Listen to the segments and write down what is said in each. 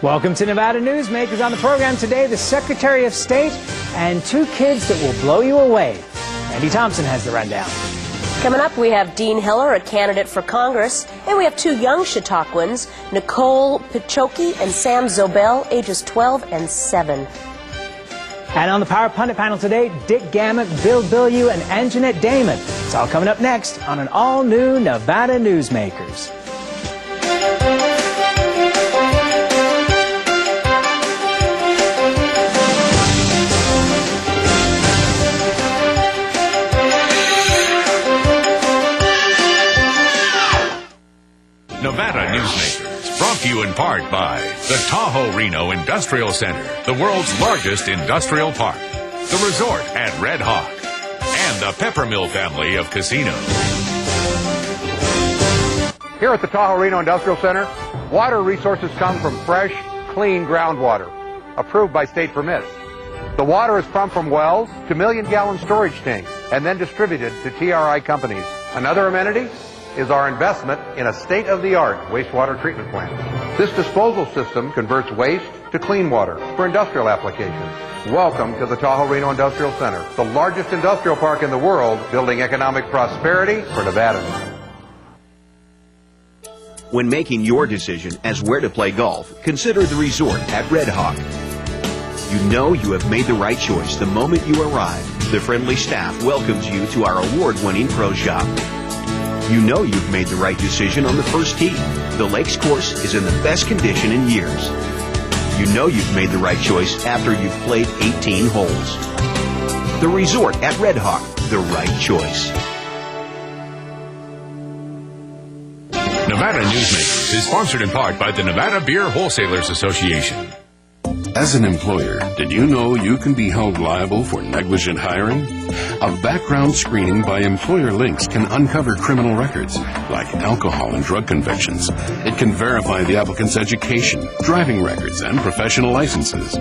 Welcome to Nevada Newsmakers. On the program today, the Secretary of State and two kids that will blow you away. Andy Thompson has the rundown. Coming up, we have Dean Hiller, a candidate for Congress, and we have two young Chataquans, Nicole Piechocki and Sam Zabell, ages 12 and 7. And on the Power Pundit panel today, Dick Gammick, Bilyeu, and Anjeanette Damon. It's all coming up next on an all-new Nevada Newsmakers. Nevada Newsmakers, brought to you in part by the Tahoe Reno Industrial Center, the world's largest industrial park, the resort at Red Hawk, and the Peppermill family of casinos. Here at the Tahoe Reno Industrial Center, water resources come from fresh, clean groundwater, approved by state permits. The water is pumped from wells to million-gallon storage tanks and then distributed to TRI companies. Another amenity is our investment in a state-of-the-art wastewater treatment plant. This disposal system converts waste to clean water for industrial applications. Welcome to the Tahoe Reno Industrial Center, the largest industrial park in the world, building economic prosperity for Nevada. When making your decision as where to play golf, consider the resort at Red Hawk. You know you have made the right choice the moment you arrive. The friendly staff welcomes you to our award-winning pro shop. You know you've made the right decision on the first tee. The Lakes course is in the best condition in years. You know you've made the right choice after you've played 18 holes. The resort at Red Hawk, the right choice. Nevada Newsmakers is sponsored in part by the Nevada Beer Wholesalers Association. As an employer, did you know you can be held liable for negligent hiring? A background screening by Employer Links can uncover criminal records, like alcohol and drug convictions. It can verify the applicant's education, driving records, and professional licenses.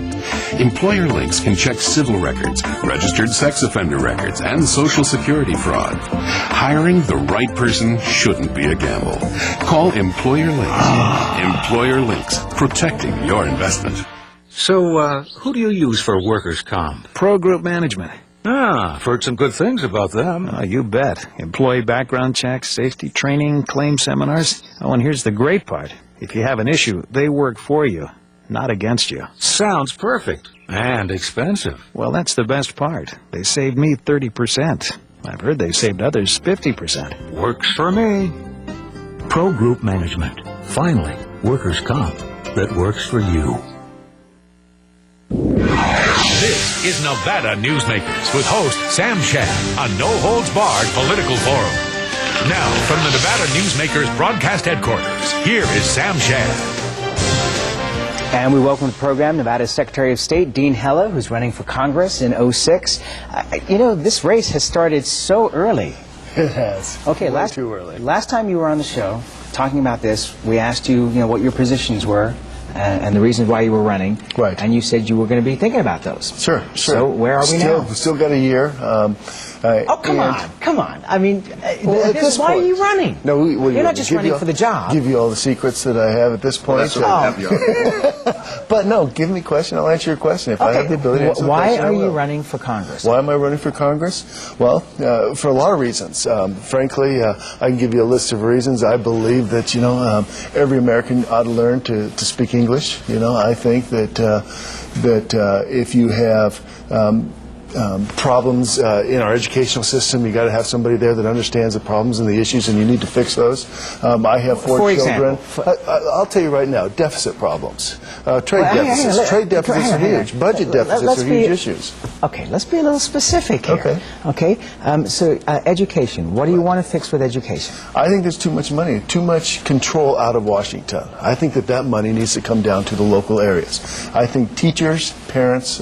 Employer Links can check civil records, registered sex offender records, and Social Security fraud. Hiring the right person shouldn't be a gamble. Call Employer Links. Employer Links, protecting your investment. So, who do you use for workers' comp? Pro Group Management. Ah, I've heard some good things about them. You bet. Employee background checks, safety training, claim seminars. Oh, and here's the great part. If you have an issue, they work for you, not against you. Sounds perfect. And expensive. Well, that's the best part. They saved me 30%. I've heard they've saved others 50%. Works for me. Pro Group Management. Finally, workers' comp that works for you. This is Nevada Newsmakers with host Sam Shad, a no-holds-barred political forum. Now, from the Nevada Newsmakers broadcast headquarters, here is Sam Shad. And we welcome to the program Nevada's Secretary of State, Dean Hiller, who's running for Congress in 2006. You know, this race has started so early. It has. Okay, too early. Last time you were on the show talking about this, we asked you, what your positions were. And the reasons why you were running. Right. And you said you were going to be thinking about those. Sure. So where are we now? Still got a year. Come on. I mean, why are you running? No, you're not just running for the job. Give you all the secrets that I have at this point. But no, give me a question. I'll answer your question if I have the ability to answer the question. Why are you running for Congress? Why am I running for Congress? Well, for a lot of reasons. Frankly, I can give you a list of reasons. I believe that every American ought to learn to speak English. I think that if you have problems in our educational system, you got to have somebody there that understands the problems and the issues, and you need to fix those. I have four children. I'll tell you right now, deficit problems, trade deficits. Trade deficits are huge. Budget deficits are huge issues. Okay, let's be a little specific here. Okay. So education. What do you want to fix with education? I think there's too much money, too much control out of Washington. I think that money needs to come down to the local areas. I think teachers, parents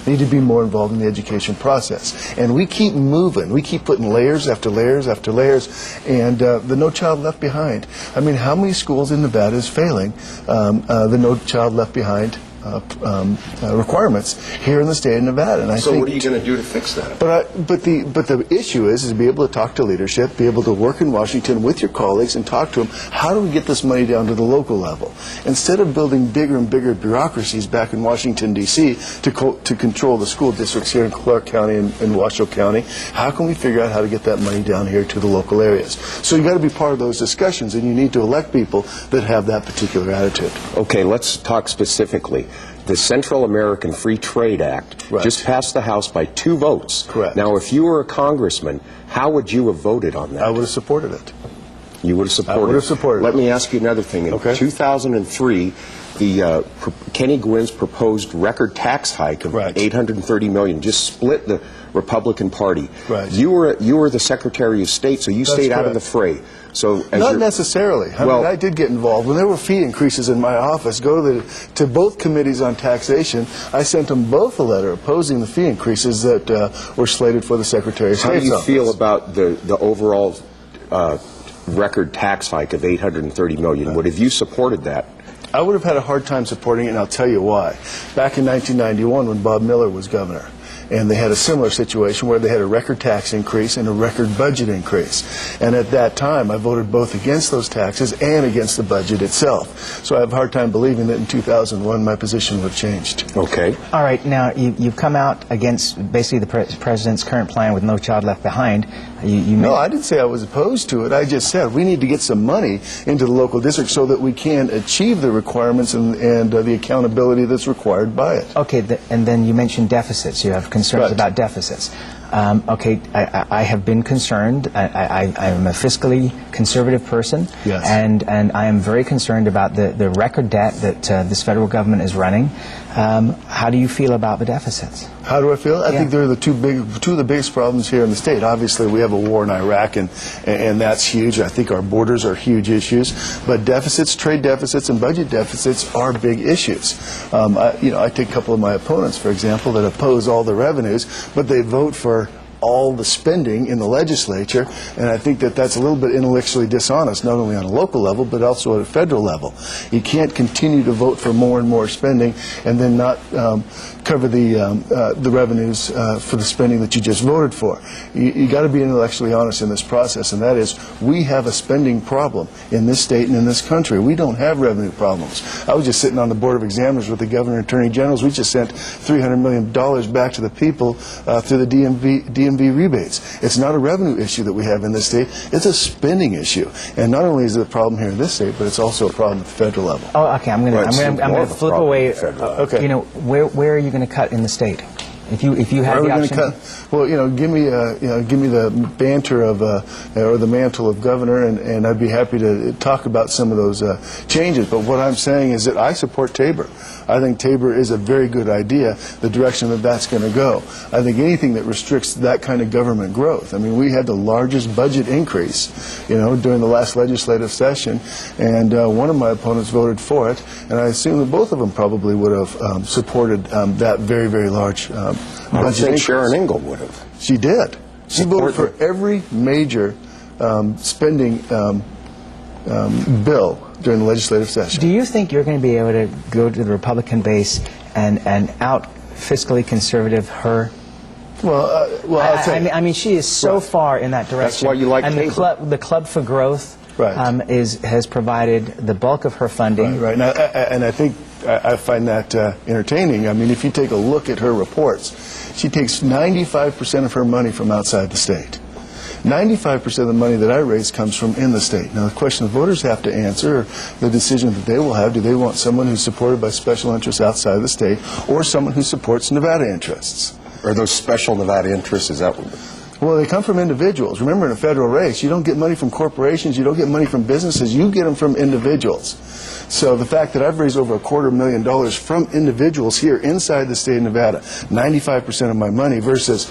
need to be more involved in the education process. And we keep moving. We keep putting layers after layers after layers, and the No Child Left Behind. I mean, how many schools in Nevada is failing the No Child Left Behind requirements here in the state of Nevada. And I So think, what are you going to do to fix that? But the issue is to be able to talk to leadership, be able to work in Washington with your colleagues and talk to them. How do we get this money down to the local level? Instead of building bigger and bigger bureaucracies back in Washington, D.C. to control the school districts here in Clark County and Washoe County, how can we figure out how to get that money down here to the local areas? So you've got to be part of those discussions, and you need to elect people that have that particular attitude. Okay, let's talk specifically. The Central American Free Trade Act just passed the House by 2 votes. Correct. Now, if you were a congressman, how would you have voted on that? I would have supported it. You would have supported it? I would have supported it. Let me ask you another thing. In 2003, Kenny Gwynn's proposed record tax hike of $830 million just split the Republican Party. Right. You were the Secretary of State, so you stayed out of the fray. So not necessarily. I mean, I did get involved. When there were fee increases in my office, to both committees on taxation, I sent them both a letter opposing the fee increases that were slated for the Secretary of State's office. How do you feel about the overall record tax hike of $830 million? Would have you supported that? I would have had a hard time supporting it, and I'll tell you why. Back in 1991, when Bob Miller was governor, and they had a similar situation where they had a record tax increase and a record budget increase. And at that time, I voted both against those taxes and against the budget itself. So I have a hard time believing that in 2001 my position would have changed. Okay. All right. Now, you've come out against basically the president's current plan with No Child Left Behind. No, I didn't say I was opposed to it. I just said we need to get some money into the local district so that we can achieve the requirements and the accountability that's required by it. Okay. And then you mentioned deficits. You have concerns about deficits. Okay, I have been concerned. I am a fiscally conservative person, and I am very concerned about the record debt that this federal government is running. How do you feel about the deficits? How do I feel? I think they're two of the biggest problems here in the state. Obviously, we have a war in Iraq, and that's huge. I think our borders are huge issues. But deficits, trade deficits, and budget deficits are big issues. I take a couple of my opponents, for example, that oppose all the revenues, but they vote for all the spending in the legislature, and I think that that's a little bit intellectually dishonest, not only on a local level, but also at a federal level. You can't continue to vote for more and more spending and then not cover the revenues for the spending that you just voted for. You got to be intellectually honest in this process, and that is we have a spending problem in this state and in this country. We don't have revenue problems. I was just sitting on the Board of Examiners with the Governor and Attorney Generals. We just sent $300 million back to the people through the DMV rebates. It's not a revenue issue that we have in this state. It's a spending issue. And not only is it a problem here in this state, but it's also a problem at the federal level. Oh, okay. I'm going to flip away. Okay. You know, where are you going to cut in the state? If you had the option. Well, give me the banter of or the mantle of governor, and I'd be happy to talk about some of those changes. But what I'm saying is that I support Tabor. I think Tabor is a very good idea, the direction that that's going to go. I think anything that restricts that kind of government growth. I mean, we had the largest budget increase, during the last legislative session, and one of my opponents voted for it, and I assume that both of them probably would have supported that very, very large budget increase. Sharon Ingle would have. She did. She voted for every major spending bill during the legislative session. Do you think you're going to be able to go to the Republican base and out fiscally conservative her? Well, I mean, she is so far in that direction. That's why you like Tabor. And the Club for Growth has provided the bulk of her funding. Right. And I think I find that entertaining. I mean, if you take a look at her reports, she takes 95% of her money from outside the state. 95% of the money that I raise comes from in the state. Now, the question the voters have to answer, the decision that they will have, do they want someone who's supported by special interests outside the state or someone who supports Nevada interests? Are those special Nevada interests, is that what? Well, they come from individuals. Remember, in a federal race, you don't get money from corporations, you don't get money from businesses, you get them from individuals. So the fact that I've raised over $250,000 from individuals here inside the state of Nevada, 95% of my money, versus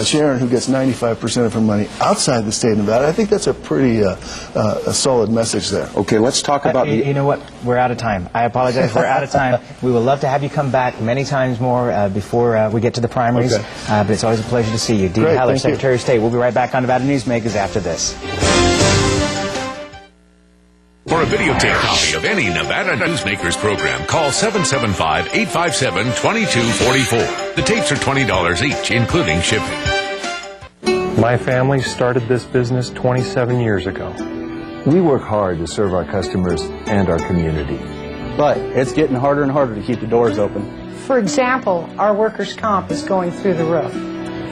Sharon, who gets 95% of her money outside the state of Nevada, I think that's a pretty a solid message there. Okay, let's talk about you know what? We're out of time. I apologize. We're out of time. We would love to have you come back many times more before we get to the primaries. Okay. But it's always a pleasure to see you. Dean Heller, Secretary of State. We'll be right back on Nevada Newsmakers after this. For a videotape copy of any Nevada Newsmakers program, call 775-857-2244. The tapes are $20 each, including shipping. My family started this business 27 years ago. We work hard to serve our customers and our community. But it's getting harder and harder to keep the doors open. For example, our workers' comp is going through the roof.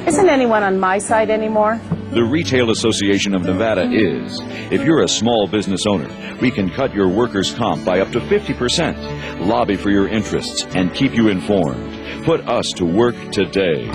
Isn't anyone on my side anymore? The Retail Association of Nevada is. If you're a small business owner, we can cut your workers' comp by up to 50%, lobby for your interests, and keep you informed. Put us to work today.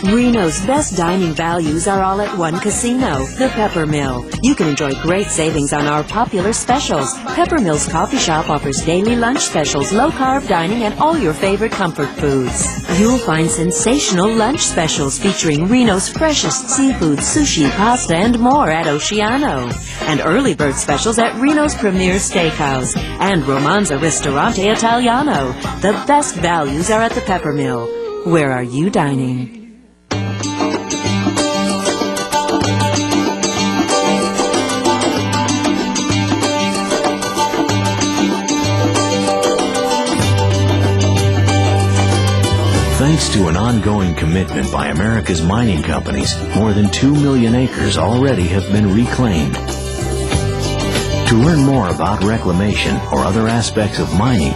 Reno's best dining values are all at one casino, the Pepper Mill. You can enjoy great savings on our popular specials. Pepper Mill's coffee shop offers daily lunch specials, low-carb dining, and all your favorite comfort foods. You'll find sensational lunch specials featuring Reno's freshest seafood, sushi, pasta, and more at Oceano. And early bird specials at Reno's Premier Steakhouse and Romanza Ristorante Italiano. The best values are at the Pepper Mill. Where are you dining? Thanks to an ongoing commitment by America's mining companies, more than 2 million acres already have been reclaimed. To learn more about reclamation or other aspects of mining,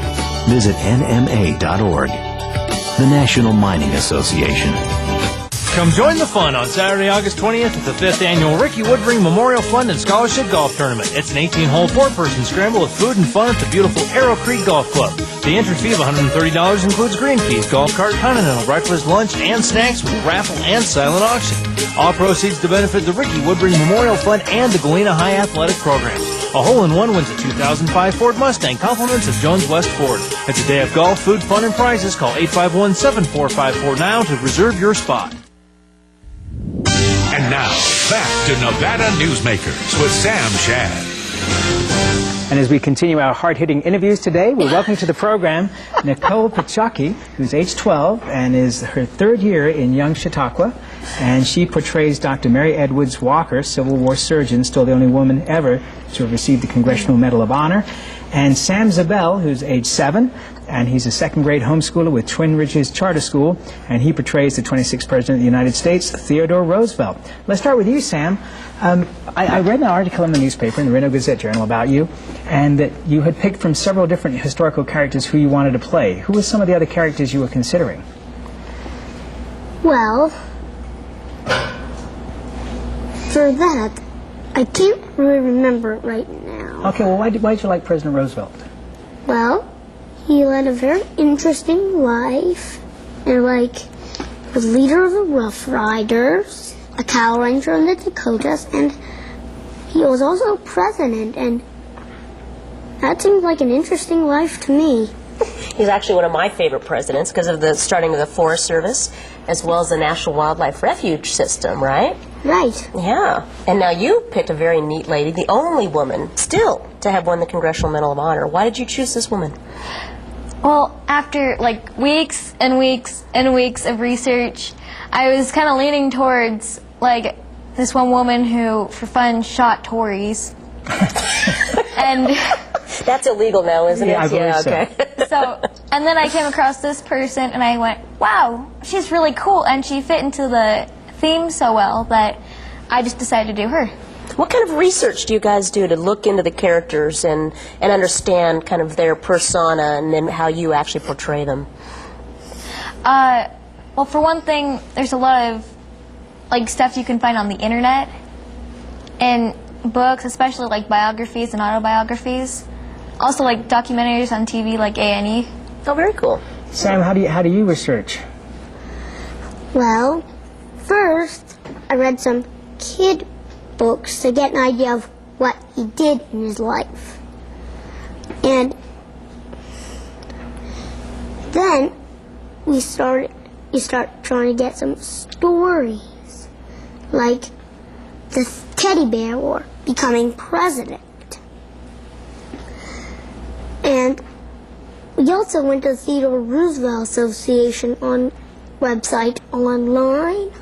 visit nma.org. The National Mining Association. Come join the fun on Saturday, August 20th at the 5th Annual Ricky Woodring Memorial Fund and Scholarship Golf Tournament. It's an 18-hole, 4-person scramble with food and fun at the beautiful Arrow Creek Golf Club. The entrance fee of $130 includes green fees, golf cart, continental breakfast, lunch, and snacks with raffle and silent auction. All proceeds to benefit the Ricky Woodring Memorial Fund and the Galena High Athletic Program. A hole-in-one wins a 2005 Ford Mustang, compliments of Jones West Ford. It's a day of golf, food, fun, and prizes. Call 851-7454 now to reserve your spot. And now, back to Nevada Newsmakers with Sam Shad. And as we continue our hard-hitting interviews today, we welcome to the program Nicole Piechocki, who's age 12 and is her third year in Young Chautauqua. And she portrays Dr. Mary Edwards Walker, Civil War surgeon, still the only woman ever to have received the Congressional Medal of Honor. And Sam Zabell, who's age 7, and he's a second-grade homeschooler with Twin Ridges Charter School, and he portrays the 26th President of the United States, Theodore Roosevelt. Let's start with you, Sam. I read an article in the newspaper, in the Reno Gazette-Journal, about you, and that you had picked from several different historical characters who you wanted to play. Who were some of the other characters you were considering? Well, for that, I can't really remember it right now. Okay, well, why did you like President Roosevelt? Well, he led a very interesting life, and was leader of the Rough Riders, a cow ranger in the Dakotas, and he was also president, and that seems like an interesting life to me. He's actually one of my favorite presidents because of the starting of the Forest Service as well as the National Wildlife Refuge System, right? Right. Yeah. And now you picked a very neat lady, the only woman still to have won the Congressional Medal of Honor. Why did you choose this woman? Well, after weeks and weeks and weeks of research, I was kind of leaning towards this one woman who, for fun, shot Tories. And that's illegal now, isn't it? I believe okay. And then I came across this person, and I went, wow, she's really cool, and she fit into the theme so well that I just decided to do her. What kind of research do you guys do to look into the characters and understand kind of their persona and then how you actually portray them? Well, for one thing, there's a lot of stuff you can find on the internet and books, especially biographies and autobiographies. Also documentaries on TV like A&E. Oh, very cool. Sam, how do you research? Well, first I read some kid books to get an idea of what he did in his life. And then you start trying to get some stories, like the teddy bear or becoming president. And we also went to the Theodore Roosevelt Association website online,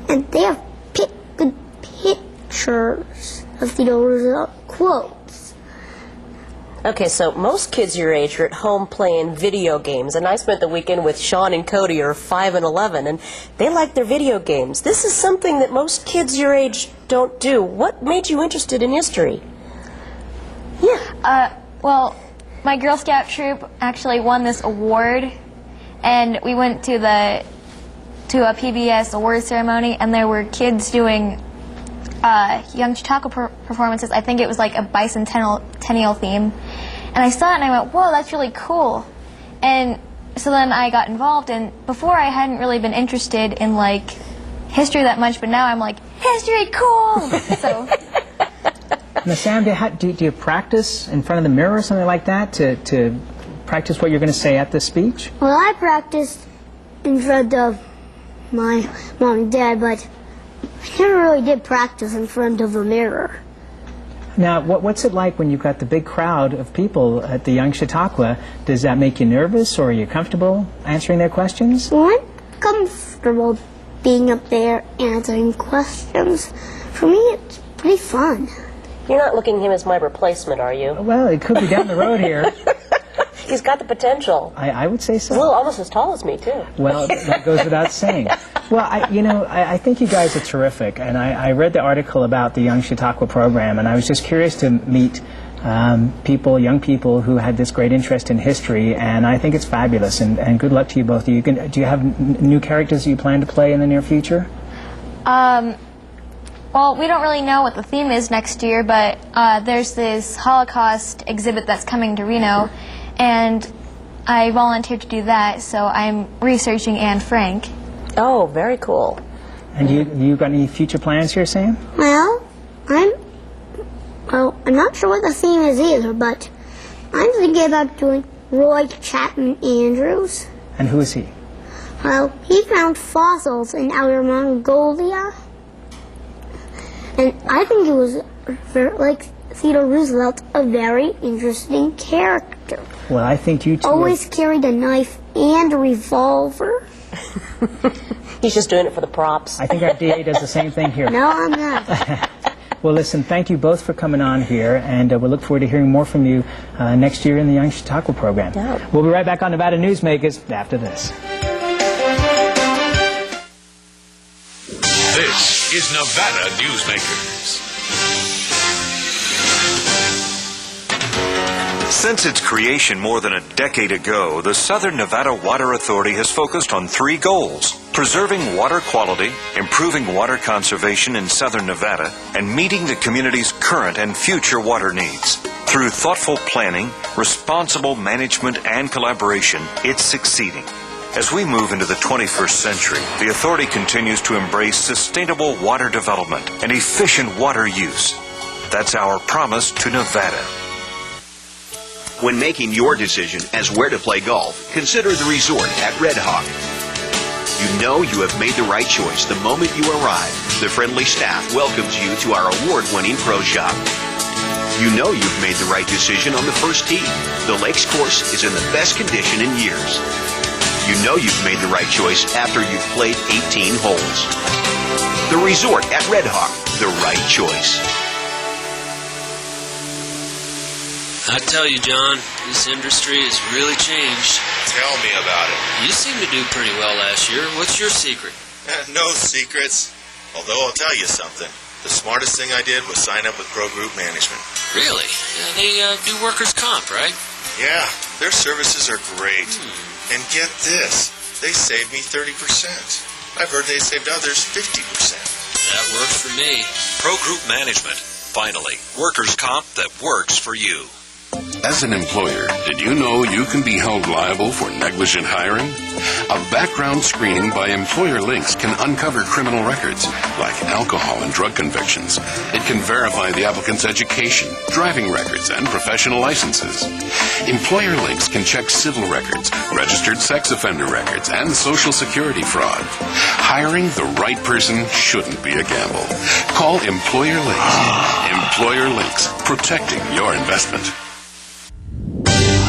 and they have good pictures of Theodore Roosevelt quotes. Okay, so most kids your age are at home playing video games, and I spent the weekend with Sean and Cody, who are 5 and 11, and they like their video games. This is something that most kids your age don't do. What made you interested in history? Yeah. Well, my Girl Scout troop actually won this award, and we went to a PBS award ceremony, and there were kids doing young Chautauqua performances. I think it was like a bicentennial theme. And I saw it and I went, whoa, that's really cool. And so then I got involved, and before I hadn't really been interested in like history that much, but now I'm like, history, cool! So. Now, Sam, do you practice in front of the mirror or something like that to practice what you're going to say at the speech? Well, I practiced in front of my mom and dad, but I never really did practice in front of a mirror. Now, what's it like when you've got the big crowd of people at the Young Chautauqua? Does that make you nervous, or are you comfortable answering their questions? Well, I'm comfortable being up there answering questions. For me, it's pretty fun. You're not looking at him as my replacement, are you? Well, it could be down the road here. He's got the potential. I would say so. He's a little almost as tall as me, too. Well, that goes without saying. Well, I think you guys are terrific, and I read the article about the Young Chautauqua program, and I was just curious to meet young people who had this great interest in history, and I think it's fabulous, and good luck to you both. Do you have new characters that you plan to play in the near future? Well, we don't really know what the theme is next year, but there's this Holocaust exhibit that's coming to Reno, and I volunteered to do that, so I'm researching Anne Frank. Oh, very cool. And you got any future plans here, Sam? Well, I'm not sure what the theme is either, but I'm thinking about doing Roy Chapman Andrews. And who is he? Well, he found fossils in outer Mongolia, and I think he was, like Theodore Roosevelt, a very interesting character. Well, I think you two always carried a knife and a revolver. He's just doing it for the props. I think our DA does the same thing here. No, I'm not. Well, listen, thank you both for coming on here, and we'll look forward to hearing more from you next year in the Young Chautauqua program. Yeah. We'll be right back on Nevada Newsmakers after this. This is Nevada Newsmakers. Since its creation more than a decade ago, the Southern Nevada Water Authority has focused on 3 goals: preserving water quality, improving water conservation in Southern Nevada, and meeting the community's current and future water needs. Through thoughtful planning, responsible management, and collaboration, it's succeeding. As we move into the 21st century, the authority continues to embrace sustainable water development and efficient water use. That's our promise to Nevada. When making your decision as where to play golf, consider the resort at Red Hawk. You know you have made the right choice the moment you arrive. The friendly staff welcomes you to our award-winning pro shop. You know you've made the right decision on the first tee. The Lakes course is in the best condition in years. You know you've made the right choice after you've played 18 holes. The resort at Red Hawk, the right choice. I tell you, John, this industry has really changed. Tell me about it. You seem to do pretty well last year. What's your secret? No secrets. Although I'll tell you something. The smartest thing I did was sign up with Pro Group Management. Really? Yeah, they do workers' comp, right? Yeah, their services are great. And get this, they saved me 30%. I've heard they saved others 50%. That works for me. Pro Group Management. Finally, workers' comp that works for you. As an employer, did you know you can be held liable for negligent hiring? A background screening by Employer Links can uncover criminal records, like alcohol and drug convictions. It can verify the applicant's education, driving records, and professional licenses. Employer Links can check civil records, registered sex offender records, and Social Security fraud. Hiring the right person shouldn't be a gamble. Call Employer Links. Employer Links, protecting your investment.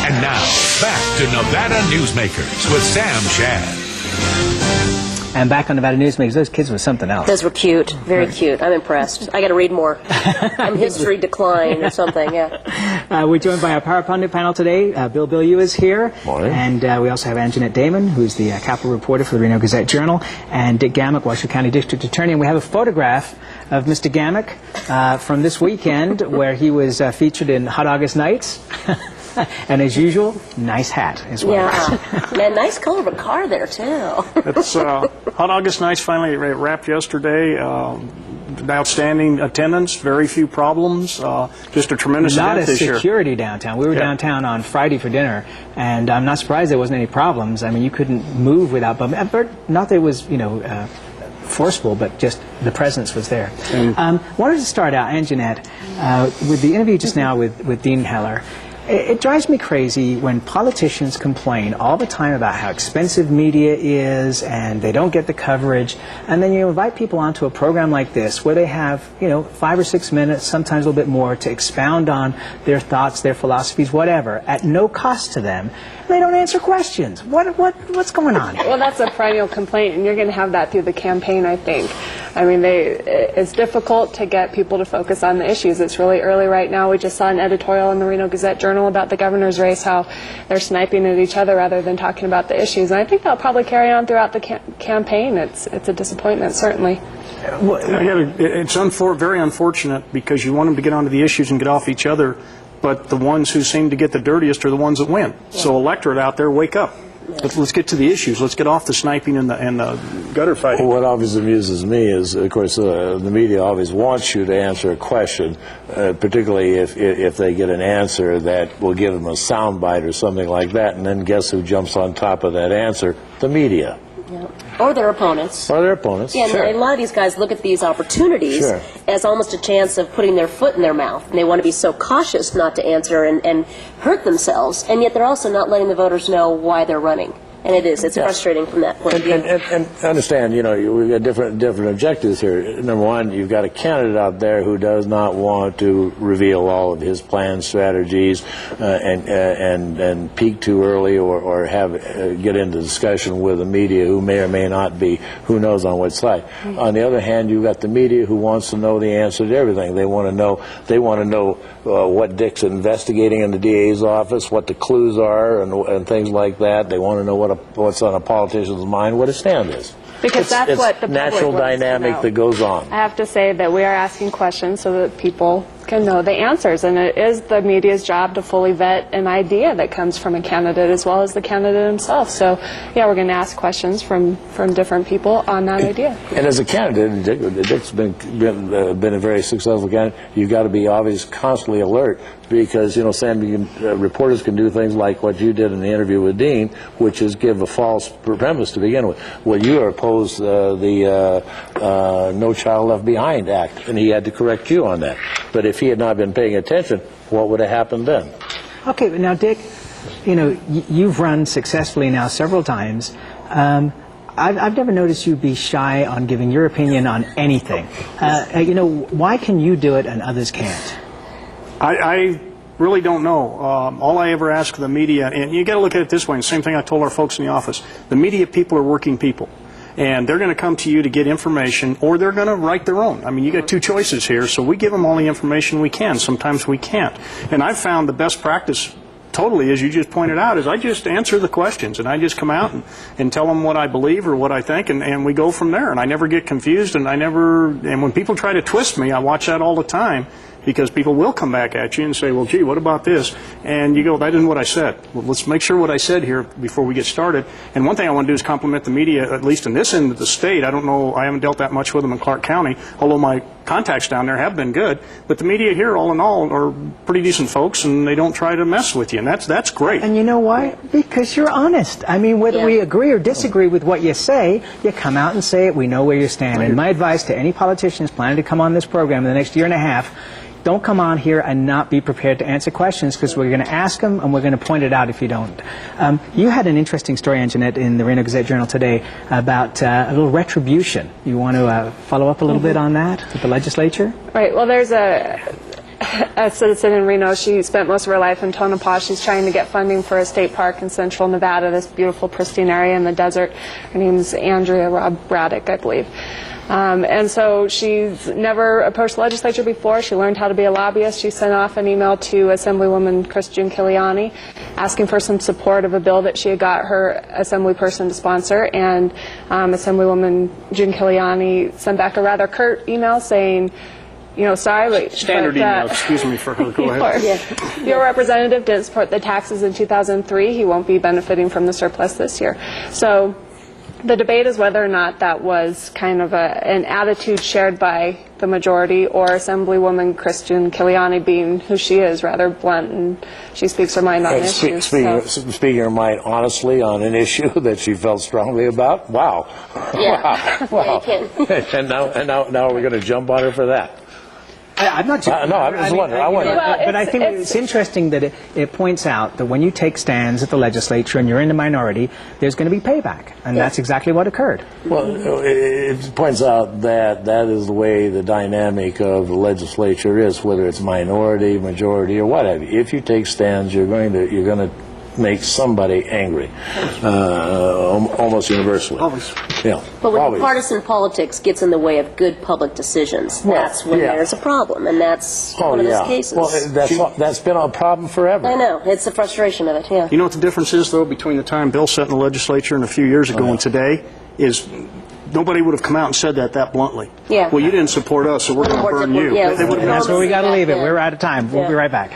And now, back to Nevada Newsmakers with Sam Shad. And back on Nevada Newsmakers, those kids were something else. Those were cute, very cute. I'm impressed. I got to read more. I'm history decline or something. Yeah. We're joined by our Power Pundit panel today. Bilyeu is here. Morning. And we also have Anjeanette Damon, who's the Capital reporter for the Reno Gazette-Journal, and Dick Gammick, Washoe County District Attorney. And we have a photograph of Mr. Gammick from this weekend where he was featured in Hot August Nights. And as usual, nice hat as well. Yeah. Man, nice color of a car there, too. It's Hot August Nights finally wrapped yesterday. Outstanding attendance, very few problems, just a tremendous event this year. Not a security downtown. We were downtown on Friday for dinner, and I'm not surprised there wasn't any problems. I mean, you couldn't move without bumping. Not that it was, forceful, but just the presence was there. Wanted to start out, Anjeanette, with the interview just now with Dean Heller. It drives me crazy when politicians complain all the time about how expensive media is and they don't get the coverage, and then you invite people onto a program like this where they have, 5 or 6 minutes, sometimes a little bit more, to expound on their thoughts, their philosophies, whatever, at no cost to them. They don't answer questions. What's going on here? Well, that's a perennial complaint, and you're going to have that through the campaign, I think. I mean, it's difficult to get people to focus on the issues. It's really early right now. We just saw an editorial in the Reno Gazette-Journal about the governor's race, how they're sniping at each other rather than talking about the issues. And I think that'll probably carry on throughout the campaign. It's a disappointment, certainly. It's very unfortunate because you want them to get onto the issues and get off each other, but the ones who seem to get the dirtiest are the ones that win. Yeah. So electorate out there, wake up. Let's get to the issues. Let's get off the sniping and the gutter fighting. What always amuses me is, of course, the media always wants you to answer a question, particularly if they get an answer that will give them a soundbite or something like that, and then guess who jumps on top of that answer? The media. Yeah. Or their opponents. Or their opponents, yeah, sure. And a lot of these guys look at these opportunities as almost a chance of putting their foot in their mouth. And they want to be so cautious not to answer and hurt themselves, and yet they're also not letting the voters know why they're running. And it's frustrating from that point of view. And understand, we've got different objectives here. Number one, you've got a candidate out there who does not want to reveal all of his plans, strategies, and peak too early or get into discussion with the media who may or may not be, who knows on what side. Mm-hmm. On the other hand, you've got the media who wants to know the answer to everything. They want to know what Dick's investigating in the DA's office, what the clues are, and things like that. They want to know what's on a politician's mind, what his stand is. Because that's what the natural dynamic that goes on. I have to say that we are asking questions so that people can know the answers, and it is the media's job to fully vet an idea that comes from a candidate as well as the candidate himself. So, yeah, we're going to ask questions from different people on that idea. And as a candidate, Dick's been a very successful candidate. You've got to be always constantly alert because, Sam, reporters can do things like what you did in the interview with Dean, which is give a false premise to begin with. Well, you opposed the No Child Left Behind Act, and he had to correct you on that. But if he had not been paying attention, what would have happened then? Okay, but now, Dick, you've run successfully now several times. I've never noticed you be shy on giving your opinion on anything. Why can you do it and others can't? I really don't know. All I ever ask the media, and you got to look at it this way, and the same thing I told our folks in the office, the media people are working people. And they're going to come to you to get information, or they're going to write their own. I mean, you got two choices here, so we give them all the information we can. Sometimes we can't. And I've found the best practice, totally, as you just pointed out, is I just answer the questions, and I just come out and tell them what I believe or what I think, and we go from there. And I never get confused, and when people try to twist me, I watch that all the time. Because people will come back at you and say, well, gee, what about this? And you go, that isn't what I said. Well, let's make sure what I said here before we get started. And one thing I want to do is compliment the media, at least in this end of the state. I don't know, I haven't dealt that much with them in Clark County, although my contacts down there have been good. But the media here, all in all, are pretty decent folks, and they don't try to mess with you. And that's great. And you know why? Because you're honest. I mean, whether we agree or disagree with what you say, you come out and say it. We know where you stand. And my advice to any politicians planning to come on this program in the next year and a half, don't come on here and not be prepared to answer questions, because we're going to ask them and we're going to point it out if you don't. You had an interesting story, Anjeanette, in the Reno Gazette-Journal today about a little retribution. You want to follow up a little bit on that with the legislature? Right. Well, there's a citizen in Reno. She spent most of her life in Tonopah. She's trying to get funding for a state park in central Nevada, this beautiful, pristine area in the desert. Her name's Andrea Braddock, I believe. And so she's never approached the legislature before. She learned how to be a lobbyist. She sent off an email to Assemblywoman Christian Giuliani asking for some support of a bill that she had got her assembly person to sponsor. And Assemblywoman June Giuliani sent back a rather curt email saying, you know, sorry, but standard email, excuse me for her, go ahead. Your representative didn't support the taxes in 2003. He won't be benefiting from the surplus this year. So the debate is whether or not that was kind of an attitude shared by the majority, or Assemblywoman Christian Giuliani, being who she is, rather blunt, and she speaks her mind on issues. Speaking her mind honestly on an issue that she felt strongly about. Wow. Yeah. Wow. Yeah, you can. and now we're going to jump on her for that. I'm not. No, I'm just wondering. But I think it's interesting that it points out that when you take stands at the legislature and you're in the minority, there's going to be payback, and that's exactly what occurred. Well, it points out that that is the way the dynamic of the legislature is, whether it's minority, majority, or whatever. If you take stands, you're going to make somebody angry, almost universally. Always. Yeah. But when partisan politics gets in the way of good public decisions, that's when there's a problem, and that's one of those cases. Well, that's been a problem forever. I know. It's the frustration of it, yeah. You know what the difference is, though, between the time Bill sat in the legislature and a few years ago and today is nobody would have come out and said that bluntly. Yeah. Well, you didn't support us, so we're going to burn you. Yeah, that's where we got to leave it. We're out of time. We'll be right back.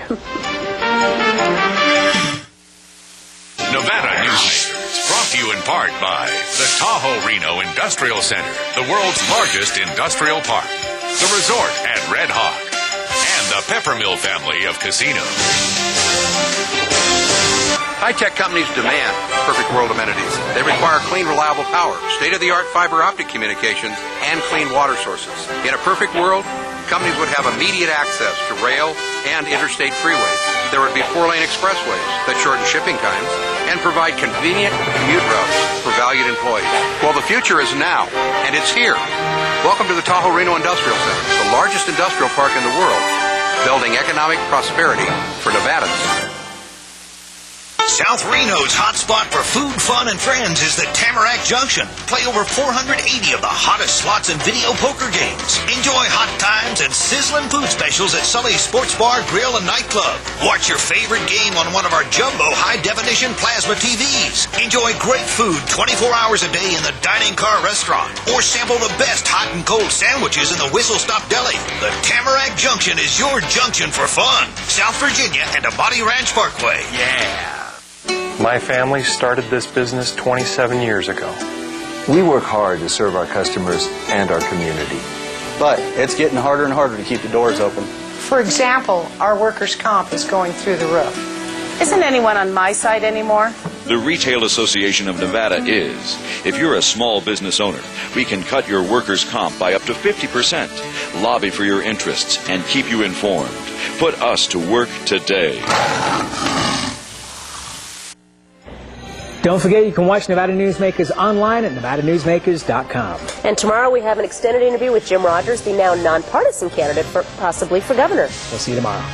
Nevada Newsmakers, brought to you in part by the Tahoe Reno Industrial Center, the world's largest industrial park, the resort at Red Hawk, and the Peppermill family of casinos. High-tech companies demand perfect world amenities. They require clean, reliable power, state-of-the-art fiber optic communications, and clean water sources. In a perfect world, companies would have immediate access to rail and interstate freeways. There would be 4-lane expressways that shorten shipping times and provide convenient commute routes for valued employees. Well, the future is now, and it's here. Welcome to the Tahoe Reno Industrial Center, the largest industrial park in the world, building economic prosperity for Nevadans. South Reno's hotspot for food, fun, and friends is the Tamarack Junction. Play over 480 of the hottest slots and video poker games. Enjoy hot times and sizzling food specials at Sully's Sports Bar, Grill, and Nightclub. Watch your favorite game on one of our jumbo high-definition plasma TVs. Enjoy great food 24 hours a day in the Dining Car Restaurant. Or sample the best hot and cold sandwiches in the Whistle Stop Deli. The Tamarack Junction is your junction for fun. South Virginia and Amati Ranch Parkway. Yeah. My family started this business 27 years ago. We work hard to serve our customers and our community. But it's getting harder and harder to keep the doors open. For example, our workers' comp is going through the roof. Isn't anyone on my side anymore? The Retail Association of Nevada is. If you're a small business owner, we can cut your workers' comp by up to 50%, lobby for your interests, and keep you informed. Put us to work today. Don't forget, you can watch Nevada Newsmakers online at nevadanewsmakers.com. And tomorrow we have an extended interview with Jim Rogers, the now nonpartisan candidate possibly for governor. We'll see you tomorrow.